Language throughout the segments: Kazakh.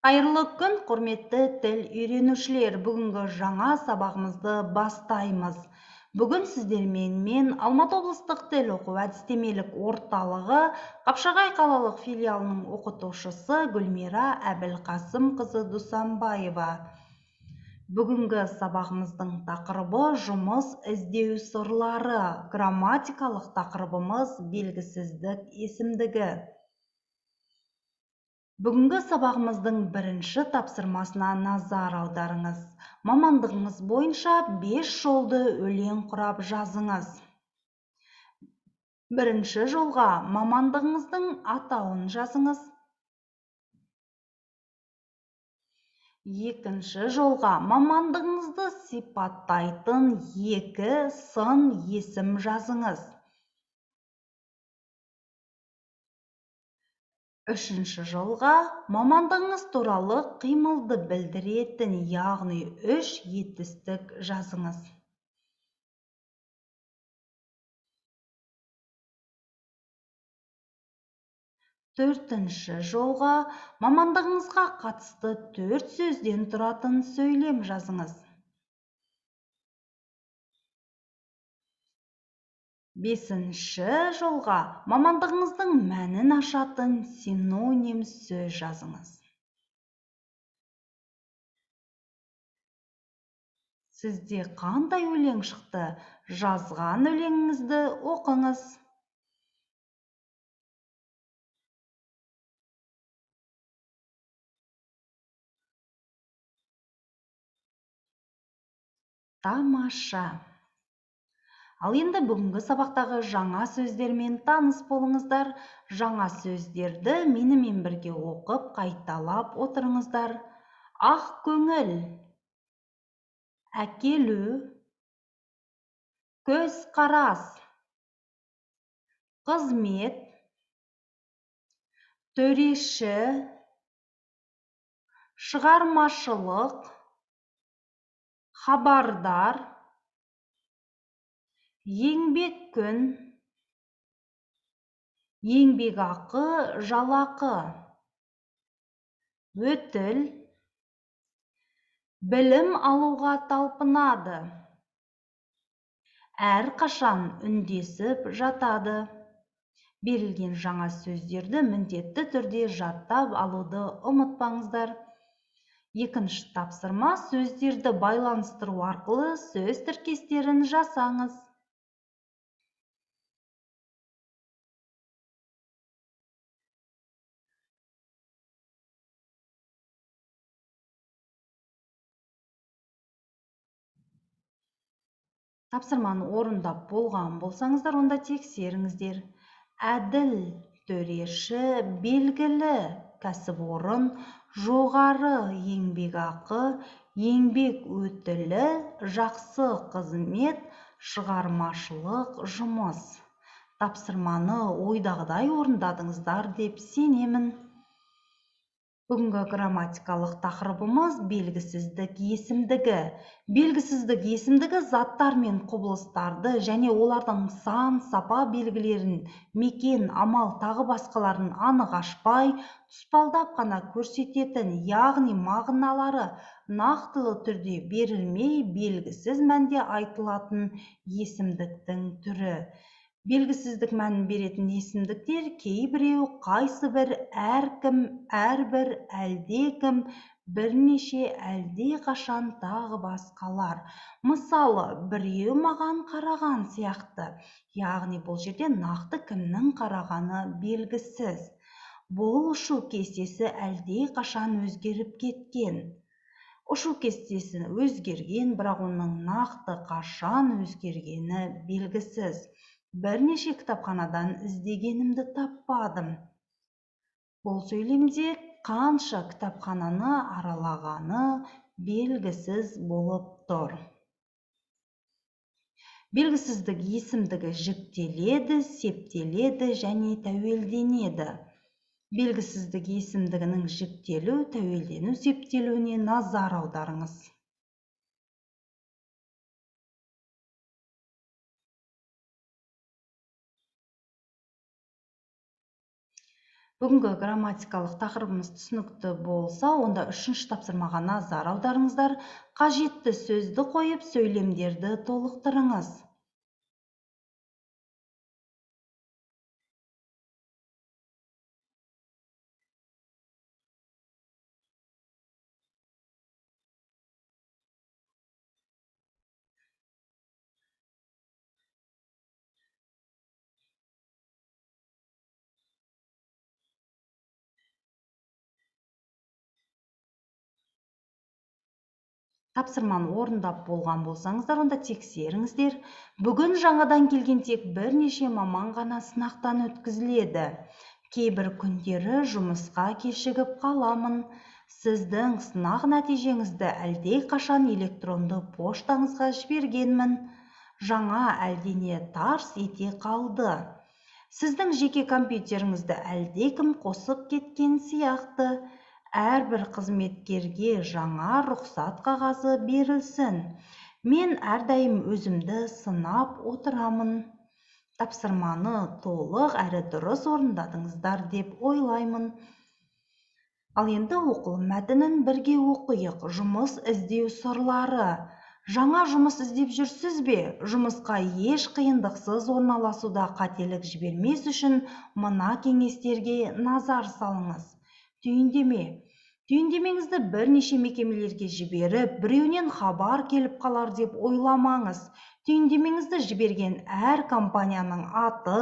Қайырлы күн, құрметті тіл үйренушілер. Бүгінгі жаңа сабағымызды бастаймыз. Бүгін сіздермен мен Алматы облыстық тіл оқу әдістемелік орталығы Қапшағай қалалық филиалының оқытушысы Гүлмира Әбілқасымқызы Дусанбаева. Бүгінгі сабағымыздың тақырыбы жұмыс іздеу сырлары. Грамматикалық тақырыбымыз белгісіздік есімдігі. Бүгінгі сабағымыздың бірінші тапсырмасына назар аударыңыз. Мамандығыңыз бойынша 5 жолды өлең құрап жазыңыз. Бірінші жолға мамандығыңыздың атауын жазыңыз. Екінші жолға мамандығыңызды сипаттайтын 2 сын есім жазыңыз. Үшінші жолға мамандығыңыз туралы қимылды білдіретін, яғни 3 етістік жазыңыз. Төртінші жолға мамандығыңызға қатысты 4 сөзден тұратын сөйлем жазыңыз. Бесінші жолға мамандығыңыздың мәнін ашатын синоним сөз жазыңыз. Сізде қандай өлең шықты? Жазған өлеңіңізді оқыңыз. Тамаша. Ал енді бүгінгі сабақтағы жаңа сөздермен таныс болыңыздар. Жаңа сөздерді менімен бірге оқып, қайталап отырыңыздар. Ақ көңіл, әкелу, көзқарас, қызмет, төреші, шығармашылық, хабардар, еңбек күн, еңбекақы, жалақы, өтіл, білім алуға талпынады, әрқашан үндесіп жатады. Берілген жаңа сөздерді міндетті түрде жаттап алуды ұмытпаңыздар. Екінші тапсырма, сөздерді байланыстыру арқылы сөз тіркестерін жасаңыз. Тапсырманы орындап болған болсаңыздар, онда тексеріңіздер. Әділ, төреші, белгілі, кәсіпорын, жоғары еңбекақы, еңбек өтілі, жақсы қызмет, шығармашылық жұмыс. Тапсырманы ойдағыдай орындадыңыздар деп сенемін. Бүгінгі грамматикалық тақырыбымыз белгісіздік есімдігі. Белгісіздік есімдігі заттар мен құбылыстарды және олардың сан, сапа белгілерін, мекен, амал, тағы басқаларын анық ашпай, тұспалдап қана көрсететін, яғни мағыналары нақтылы түрде берілмей, белгісіз мәнде айтылатын есімдіктің түрі. Белгісіздік мәнін беретін есімдіктер кейбіреу, қайсыбір, әркім, әрбір, әлдекім, бірнеше, әлдеқашан, тағы басқалар. Мысалы, біреу маған қараған сияқты. Яғни бұл жерде нақты кімнің қарағаны белгісіз. Бұл ұшу кестесі әлдеқашан өзгеріп кеткен. Ұшу кестесі өзгерген, бірақ оның нақты қашан өзгергені белгісіз. Бірнеше кітапханадан іздегенімді таппадым. Бұл сөйлемде қанша кітапхананы аралағаны белгісіз болып тұр. Белгісіздік есімдігі жіктеледі, септеледі және тәуелденеді. Белгісіздік есімдігінің жіктелу, тәуелдену, септелуіне назар аударыңыз. Бүгінгі грамматикалық тақырыбымыз түсінікті болса, онда 3-ші тапсырмаға назар аударыңыздар. Қажетті сөзді қойып, сөйлемдерді толықтырыңыз. Тапсырманы орындап болған болсаңыздар, онда тексеріңіздер. Бүгін жаңадан келген тек бірнеше маман ғана сынақтан өткізіледі. Кейбір күндері жұмысқа кешігіп қаламын. Сіздің сынақ нәтижеңізді әлдеқашан электронды поштаңызға жібергенмін. Жаңа әлдене тарс ете қалды. Сіздің жеке компьютеріңізді әлдекім қосып кеткен сияқты. Әрбір қызметкерге жаңа рұқсат қағазы берілсін. Мен әрдайым өзімді сынап отырамын. Тапсырманы толық әрі дұрыс орындадыңыздар деп ойлаймын. Ал енді оқылым мәтінін бірге оқиық. Жұмыс іздеу сырлары. Жаңа жұмыс іздеп жүрсіз бе? Жұмысқа еш қиындықсыз орналасуда қателік жібермес үшін мына кеңестерге назар салыңыз. Түйіндеме. Түйіндемеңізді бірнеше мекемелерге жіберіп, біреуінен хабар келіп қалар деп ойламаңыз. Түйіндемеңізді жіберген әр компанияның аты,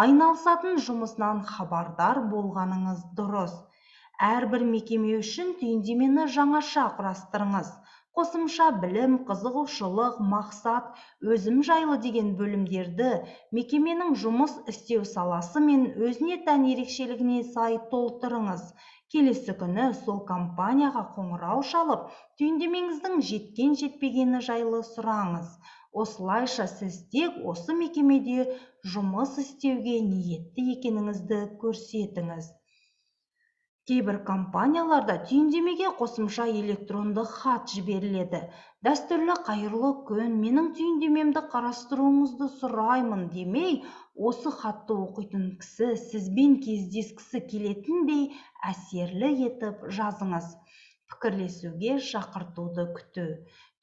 айналысатын жұмысынан хабардар болғаныңыз дұрыс. Әрбір мекеме үшін түйіндемені жаңаша құрастырыңыз. Қосымша білім, қызығушылық, мақсат, өзім жайлы деген бөлімдерді мекеменің жұмыс істеу саласы мен өзіне тән ерекшелігіне сай толтырыңыз. Келесі күні сол компанияға қоңырау шалып, түйіндемеңіздің жеткен-жетпегені жайлы сұраңыз. Осылайша сіз тек осы мекемеде жұмыс істеуге ниетті екеніңізді көрсетіңіз. Кейбір компанияларда түйіндемеге қосымша электронды хат жіберіледі. Дәстүрлі қайырлы күн, менің түйіндемемді қарастыруыңызды сұраймын демей, осы хатты оқитын кісі сізбен кездескісі келетіндей әсерлі етіп жазыңыз. Пікірлесуге шақыртуды күту.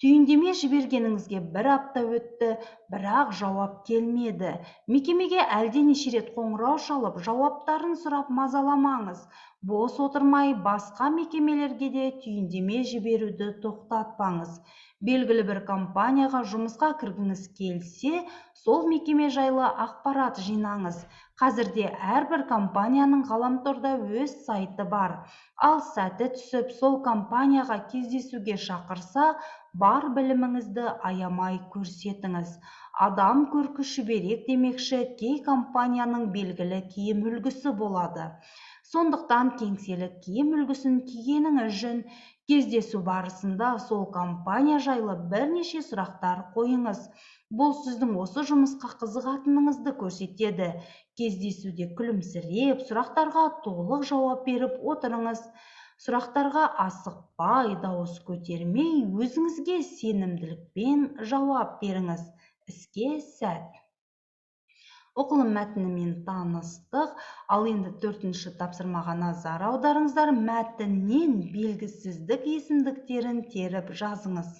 Түйіндеме жібергеніңізге 1 апта өтті, бірақ жауап келмеді. Мекемеге әлденеше рет қоңырау шалып, жауаптарын сұрап мазаламаңыз. Бос отырмай, басқа мекемелерге де түйіндеме жіберуді тоқтатпаңыз. Белгілі бір компанияға жұмысқа кіргіңіз келсе, сол мекеме жайлы ақпарат жинаңыз. Қазірде әрбір компанияның ғаламторда өз сайты бар. Ал сәті түсіп, сол компанияға кездесуге шақырса, бар біліміңізді аямай көрсетіңіз. Адам көркі шүберек демекші, кей компанияның белгілі киім үлгісі болады. Сондықтан кеңселі киім үлгісін кигеніңіз жөн. Кездесу барысында сол компания жайлы бірнеше сұрақтар қойыңыз. Бұл сіздің осы жұмысқа қызығатыныңызды көрсетеді. Кездесуде күлімсіреп, сұрақтарға толық жауап беріп отырыңыз. Сұрақтарға асықпай, дауыс көтермей, өзіңізге сенімділікпен жауап беріңіз. Іске сәт. Оқылым мәтінімен таныстық. Ал енді 4-ші тапсырмаға назар аударыңыздар. Мәтіннен белгісіздік есімдіктерін теріп жазыңыз.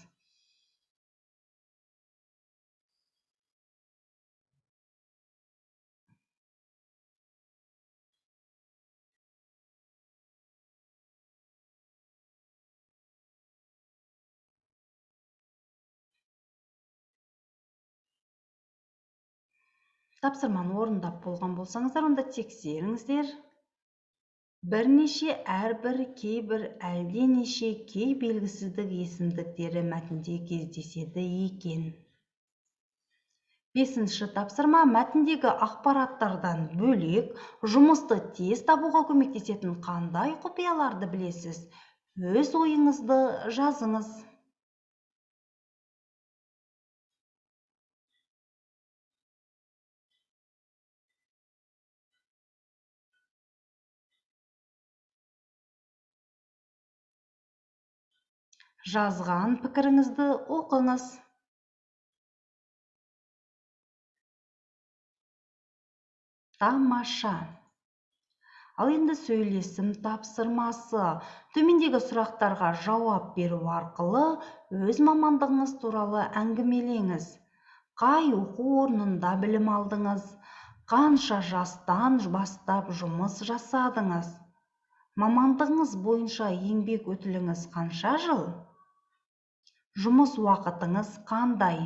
Тапсырманы орындап болған болсаңыздар, онда тексеріңіздер. Бірнеше, әрбір, кейбір, әлденеше, кей белгісіздік есімдіктері мәтінде кездеседі екен. 5-ші тапсырма. Мәтіндегі ақпараттардан бөлек жұмысты тез табуға көмектесетін қандай құпияларды білесіз? Өз ойыңызды жазыңыз. Жазған пікіріңізді оқыңыз. Тамаша. Ал енді сөйлесім тапсырмасы. Төмендегі сұрақтарға жауап беру арқылы өз мамандығыңыз туралы әңгімелеңіз. Қай оқу орнында білім алдыңыз? Қанша жастан бастап жұмыс жасадыңыз? Мамандығыңыз бойынша еңбек өтіліңіз қанша жыл? Жұмыс уақытыңыз қандай?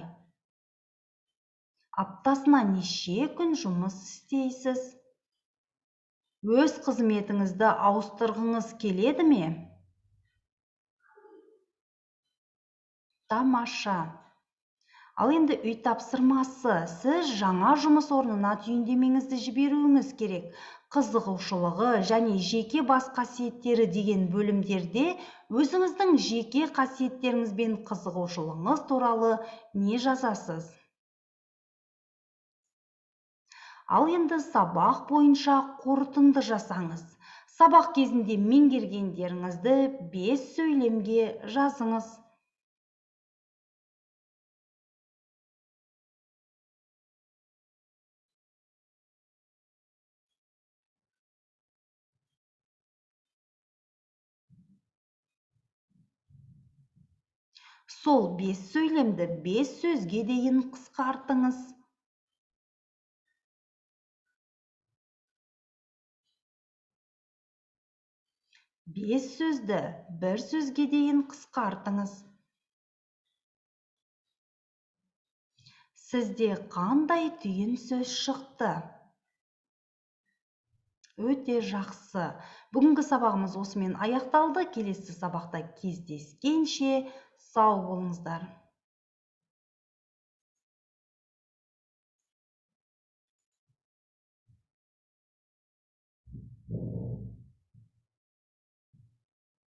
Аптасына неше күн жұмыс істейсіз? Өз қызметіңізді ауыстырғыңыз келеді ме? Тамаша. Ал енді үй тапсырмасы. Сіз жаңа жұмыс орнына түйіндемеңізді жіберуіңіз керек. Қызығушылығы және жеке бас қасиеттері деген бөлімдерде өзіңіздің жеке қасиеттеріңіз бен қызығушылығыңыз туралы не жазасыз? Ал енді сабақ бойынша қорытынды жасаңыз. Сабақ кезінде меңгергендеріңізді 5 сөйлемге жазыңыз. Сол 5 сөйлемді 5 сөзге дейін қысқартыңыз. Бес сөзді бір сөзге дейін қысқартыңыз. Сізде қандай түйін сөз шықты? Өте жақсы. Бүгінгі сабағымыз осымен аяқталды. Келесі сабақта кездескенше сау болыңыздар.